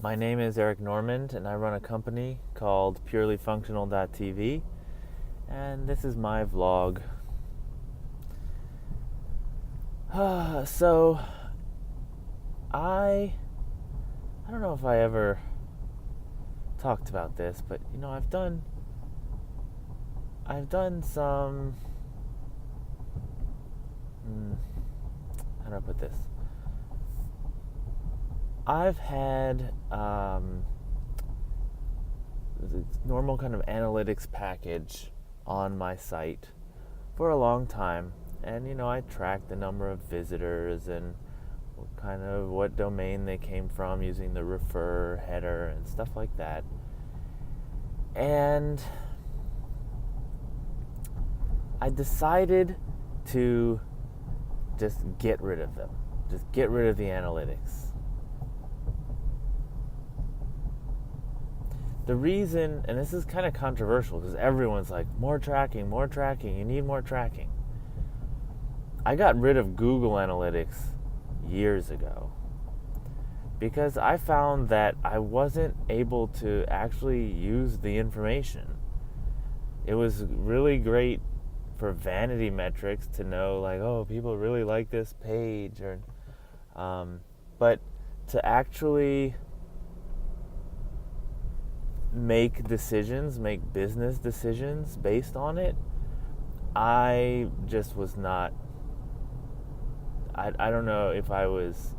My name is Eric Normand, and I run a company called PurelyFunctional.tv, and this is my vlog. So, I don't know if I ever talked about this, but I've done some. How do I put this? I've had the normal kind of analytics package on my site for a long time, and I track the number of visitors and kind of what domain they came from using the refer header and stuff like that. And I decided to just get rid of them. Just get rid of the analytics. The reason, and this is kind of controversial because everyone's like, more tracking, you need more tracking. I got rid of Google Analytics years ago because I found that I wasn't able to actually use the information. It was really great for vanity metrics to know, like, oh, people really like this page, or but to actually make business decisions based on it, I just was not. I don't know if I was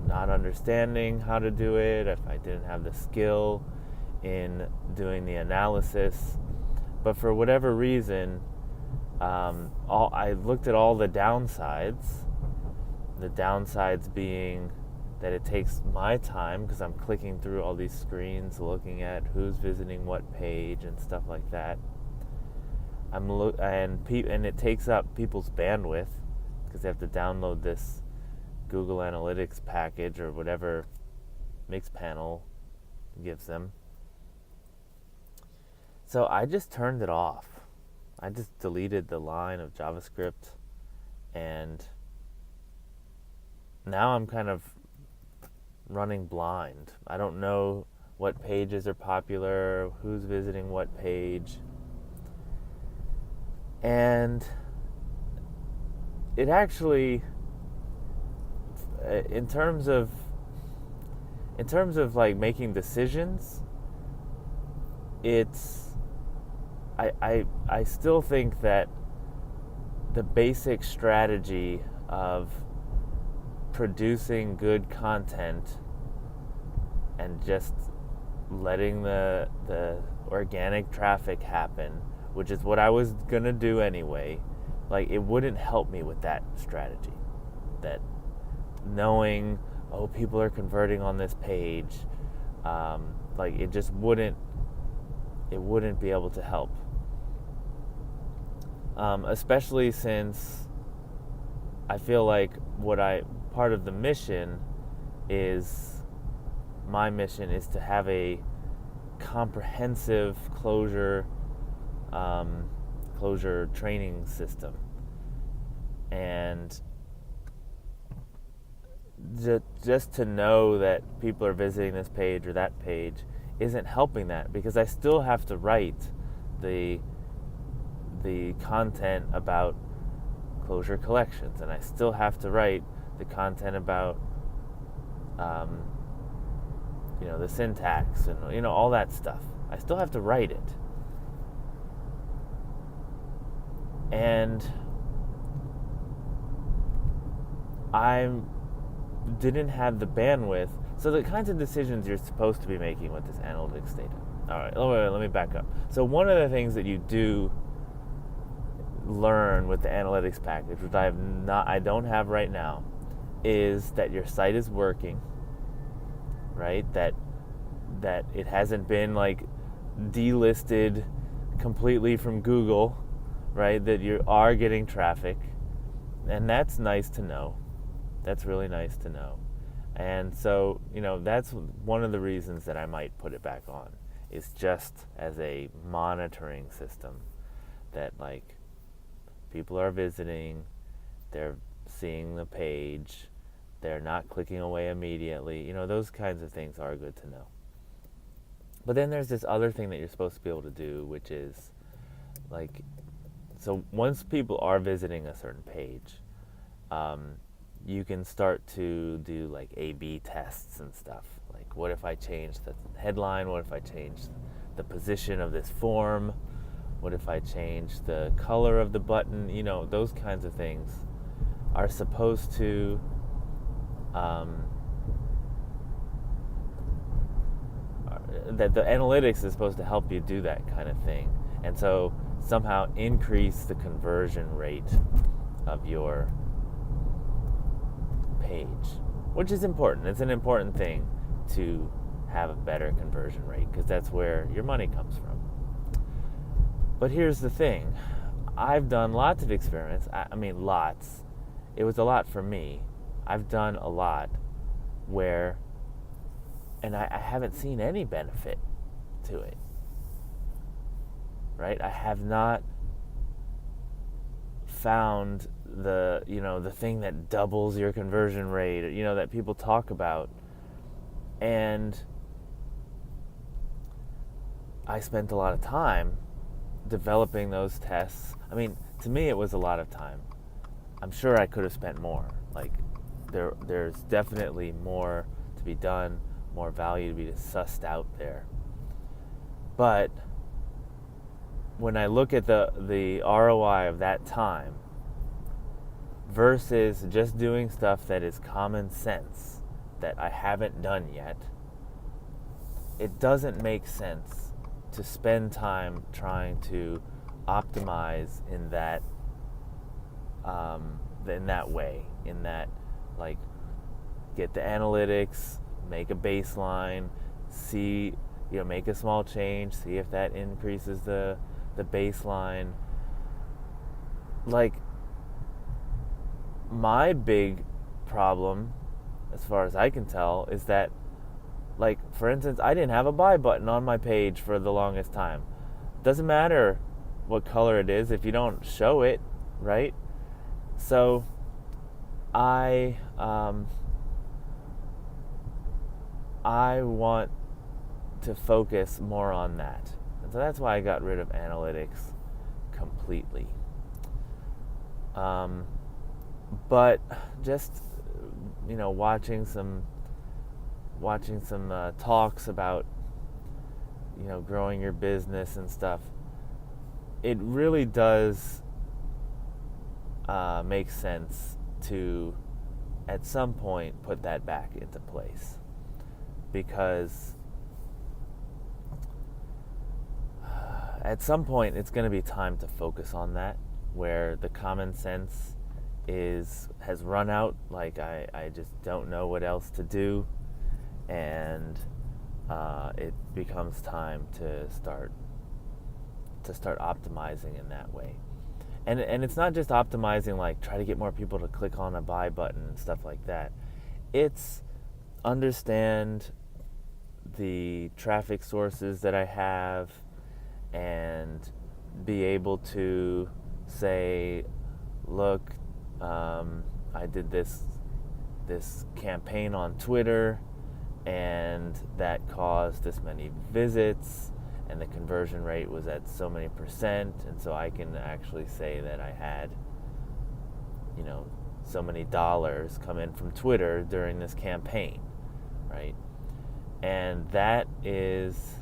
not understanding how to do it, if I didn't have the skill in doing the analysis, but for whatever reason, I looked at all the downsides. The downsides being that it takes my time because I'm clicking through all these screens, looking at who's visiting what page and stuff like that. And it takes up people's bandwidth because they have to download this Google Analytics package or whatever Mixpanel gives them. So I just turned it off. I just deleted the line of JavaScript, and now I'm kind of running blind. I don't know what pages are popular, who's visiting what page. And it actually, in terms of like making decisions, I still think that the basic strategy of producing good content and just letting the organic traffic happen, which is what I was gonna do anyway, like, it wouldn't help me with that strategy. That knowing, oh, people are converting on this page, like, it just wouldn't be able to help. Especially since I feel like part of the mission is, my mission is to have a comprehensive closure training system, and just to know that people are visiting this page or that page isn't helping that, because I still have to write the content about closure collections, and I still have to write the content about the syntax and all that stuff. I still have to write it, and I didn't have the bandwidth. So the kinds of decisions you're supposed to be making with this analytics data. All right, let me back up. So one of the things that you do learn with the analytics package, which I don't have right now, is that your site is working, right? That it hasn't been like delisted completely from Google, right? That you are getting traffic, and that's nice to know. That's really nice to know. And so, that's one of the reasons that I might put it back on, is just as a monitoring system, that, like, people are visiting, they're seeing the page, they're not clicking away immediately. Those kinds of things are good to know. But then there's this other thing that you're supposed to be able to do, which is like, so once people are visiting a certain page, you can start to do like A/B tests and stuff. Like, what if I change the headline? What if I change the position of this form? What if I change the color of the button? Those kinds of things are supposed to that the analytics is supposed to help you do that kind of thing, and so somehow increase the conversion rate of your page, which is important. It's an important thing to have a better conversion rate, because that's where your money comes from. But here's the thing. I've done lots of experiments. I mean, lots. It was a lot for me. I've done a lot where, and I haven't seen any benefit to it. Right? I have not found the thing that doubles your conversion rate, that people talk about. And I spent a lot of time developing those tests. I mean, to me, it was a lot of time. I'm sure I could have spent more. Like, there's definitely more to be done, more value to be sussed out there. But when I look at the ROI of that time versus just doing stuff that is common sense that I haven't done yet, it doesn't make sense to spend time trying to optimize in that way, in that, like, get the analytics, make a baseline, see, make a small change, see if that increases the baseline. Like, my big problem, as far as I can tell, is that, like, for instance, I didn't have a buy button on my page for the longest time. Doesn't matter what color it is if you don't show it, right? So I want to focus more on that. And so that's why I got rid of analytics completely. But just, watching some talks about, growing your business and stuff, it really does make sense to, at some point, put that back into place. Because at some point it's going to be time to focus on that, where the common sense has run out. Like, I just don't know what else to do, and it becomes time to start optimizing in that way. And it's not just optimizing, like, try to get more people to click on a buy button and stuff like that. It's understand the traffic sources that I have, and be able to say, look, I did this campaign on Twitter, and that caused this many visits, and the conversion rate was at so many percent, and so I can actually say that I had, so many dollars come in from Twitter during this campaign, right? And that is,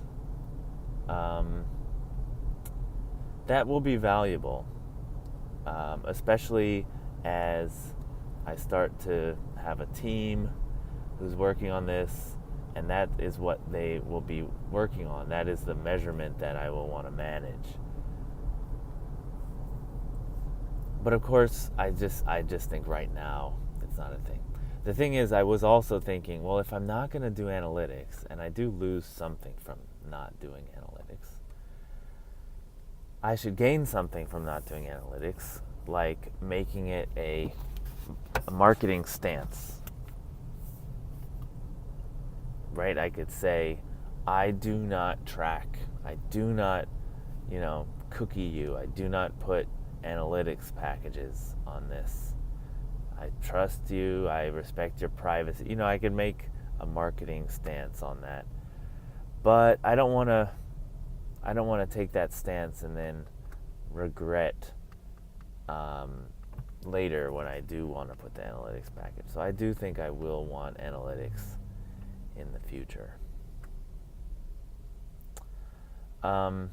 that will be valuable, especially as I start to have a team who's working on this, and that is what they will be working on. That is the measurement that I will want to manage. But of course, I just think right now it's not a thing. The thing is, I was also thinking, well, if I'm not going to do analytics, and I do lose something from not doing analytics, I should gain something from not doing analytics, like making it a marketing stance. Right? I could say, I do not track, I do not, cookie you, I do not put analytics packages on this. I trust you, I respect your privacy. You know, I could make a marketing stance on that. But I don't want to take that stance and then regret later when I do want to put the analytics package. So I do think I will want analytics in the future. I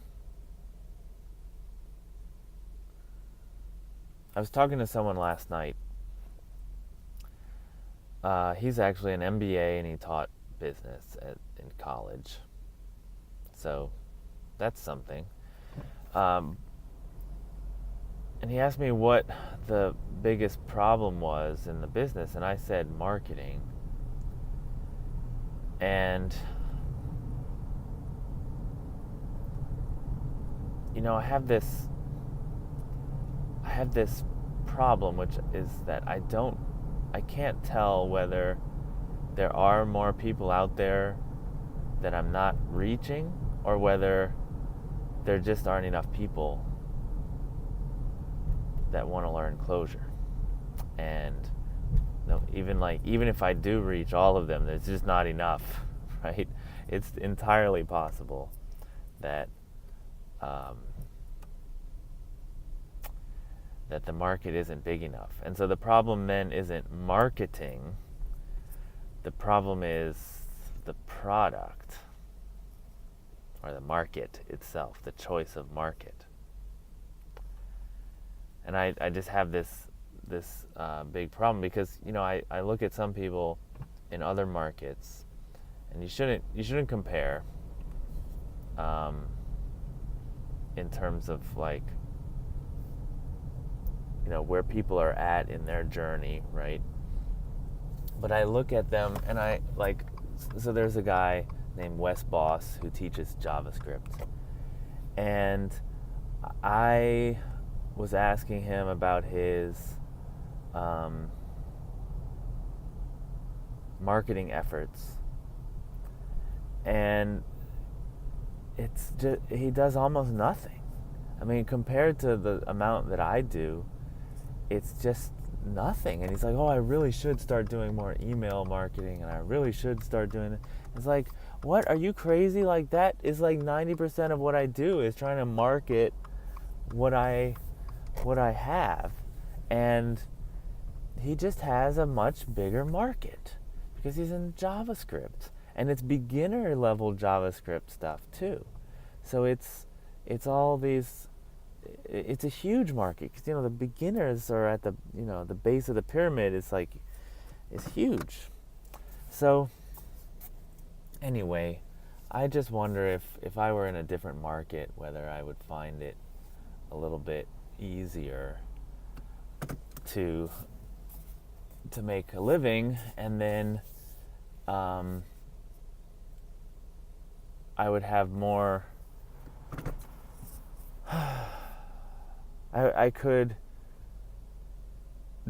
was talking to someone last night. He's actually an MBA and he taught business in college. So that's something. And he asked me what the biggest problem was in the business, and I said marketing. And you know, I have this problem, which is that I can't tell whether there are more people out there that I'm not reaching, or whether there just aren't enough people that want to learn closure. And you know, even if I do reach all of them, there's just not enough, right? It's entirely possible that that the market isn't big enough. And so the problem then isn't marketing. The problem is the product, or the market itself, the choice of market. And I just have this big problem because, you know, I look at some people in other markets, and you shouldn't compare in terms of, like, you know, where people are at in their journey, right? But I look at them and I like, so there's a guy named Wes Boss who teaches JavaScript, and I was asking him about his marketing efforts, and it's just, he does almost nothing. I mean, compared to the amount that I do, it's just nothing. And he's like, oh, I really should start doing more email marketing, and I really should start doing it. It's like, what, are you crazy? Like, that is like 90% of what I do is trying to market what I have. And he just has a much bigger market because he's in JavaScript, and it's beginner level JavaScript stuff too. So it's all these, it's a huge market because, you know, the beginners are at the, you know, the base of the pyramid is huge. So anyway, I just wonder if I were in a different market, whether I would find it a little bit easier to make a living, and then I would have more. I could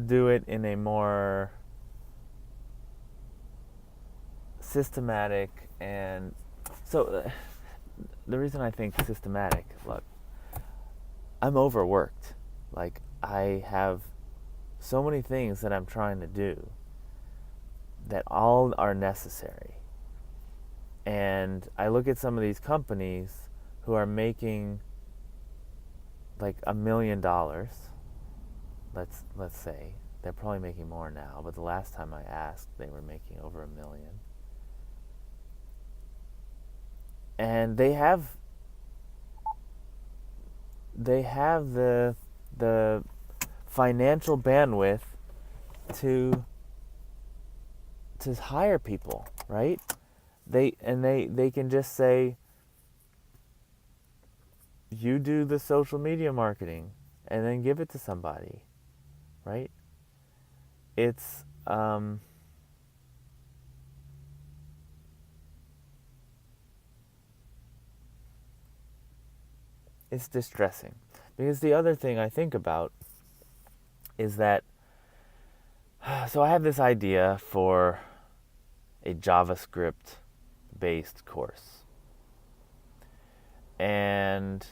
do it in a more systematic, and so the reason I think systematic, look, I'm overworked. Like, I have so many things that I'm trying to do that all are necessary. And I look at some of these companies who are making like $1 million. Let's say they're probably making more now, but the last time I asked, they were making over $1 million. And they have the financial bandwidth to hire people, right? They can just say, you do the social media marketing, and then give it to somebody, right? It's distressing, because the other thing I think about is that, so I have this idea for a JavaScript based course, and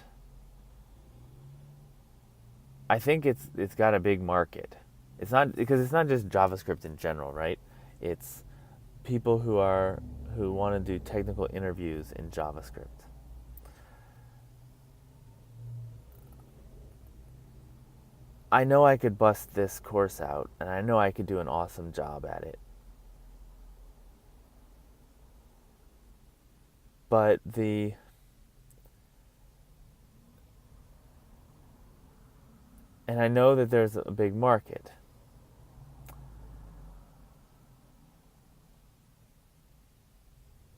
I think it's got a big market. It's not because it's not just JavaScript in general, right? It's people who want to do technical interviews in JavaScript. I know I could bust this course out and I know I could do an awesome job at it. But the and I know that there's a big market.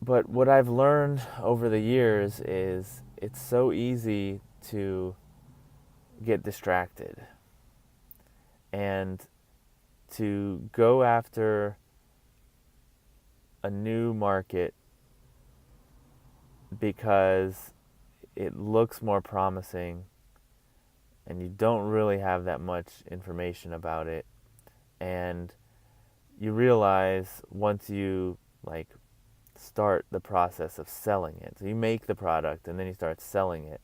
But what I've learned over the years is it's so easy to get distracted and to go after a new market because it looks more promising and you don't really have that much information about it, and you realize once you like start the process of selling it, so you make the product and then you start selling it,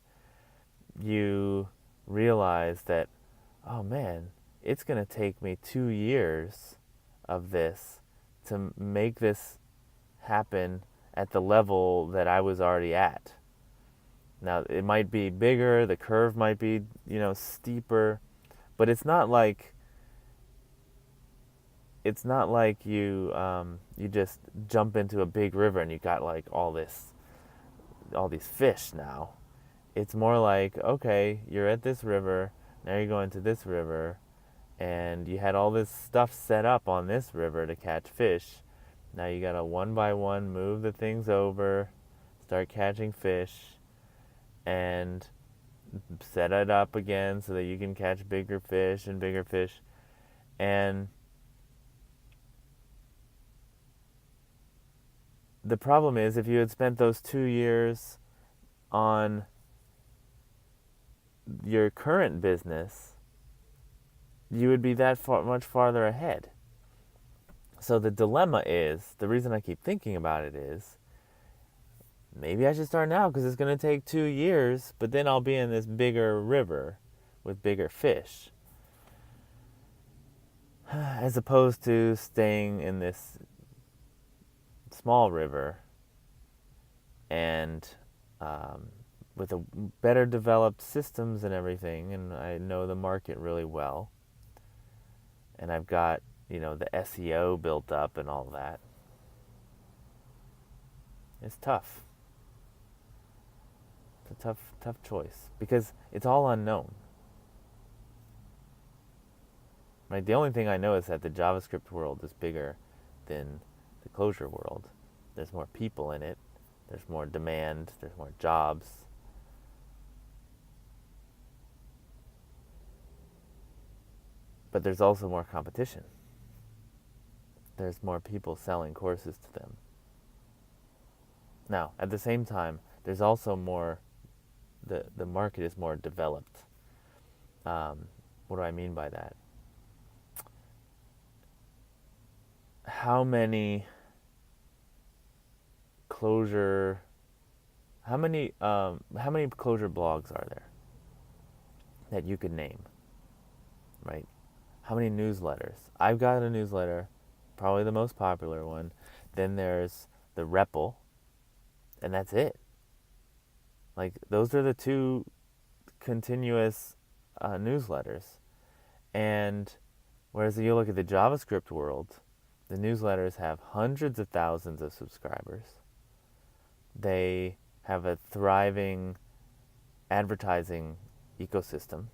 you realize that, oh man, it's going to take me 2 years of this to make this happen at the level that I was already at. Now, it might be bigger, the curve might be, steeper, but it's not like you just jump into a big river and you got like all these fish now. It's more like, okay, you're at this river, now you're going to this river, and you had all this stuff set up on this river to catch fish. Now you gotta one by one move the things over, start catching fish, and set it up again so that you can catch bigger fish and bigger fish. And the problem is, if you had spent those 2 years on your current business, you would be that much farther ahead. So the dilemma is, the reason I keep thinking about it is, maybe I should start now because it's going to take 2 years, but then I'll be in this bigger river with bigger fish, as opposed to staying in this small river and with a better developed systems and everything, and I know the market really well, and I've got the SEO built up and all that. It's tough. It's a tough choice because it's all unknown. Right? The only thing I know is that the JavaScript world is bigger than the Clojure world. There's more people in it. There's more demand. There's more jobs. But there's also more competition. There's more people selling courses to them. Now, at the same time, there's also more, the market is more developed. What do I mean by that? How many Clojure blogs are there that you could name, right? How many newsletters? I've got a newsletter, probably the most popular one. Then there's the REPL, and that's it. Like, those are the two continuous newsletters. And whereas you look at the JavaScript world, the newsletters have hundreds of thousands of subscribers. They have a thriving advertising ecosystem.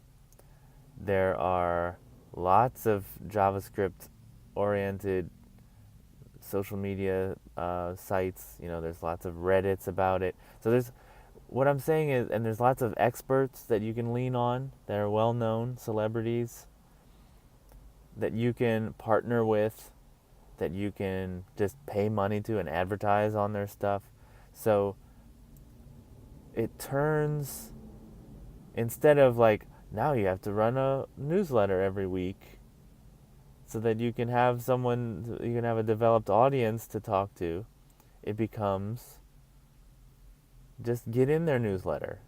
There are lots of JavaScript oriented social media sites. There's lots of Reddits about it. So what I'm saying is, and there's lots of experts that you can lean on that are well known, celebrities that you can partner with, that you can just pay money to and advertise on their stuff. So it turns, instead of like, now you have to run a newsletter every week so that you can have a developed audience to talk to, it becomes just get in their newsletter,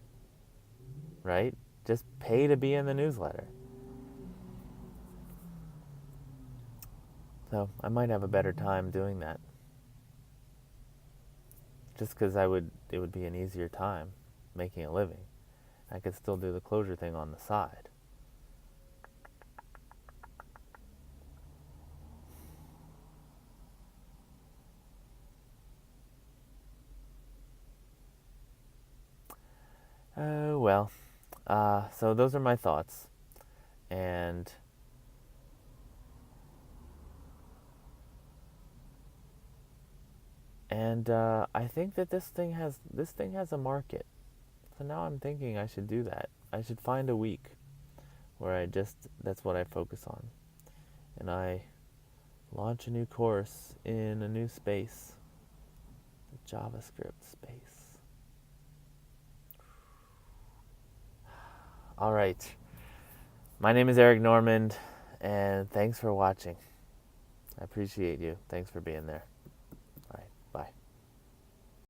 right? Just pay to be in the newsletter. So I might have a better time doing that. Just because it would be an easier time making a living. I could still do the closure thing on the side. Oh, well. So those are my thoughts. And I think that this thing has a market. So now I'm thinking I should do that. I should find a week where that's what I focus on. And I launch a new course in a new space, the JavaScript space. All right. My name is Eric Normand, and thanks for watching. I appreciate you. Thanks for being there.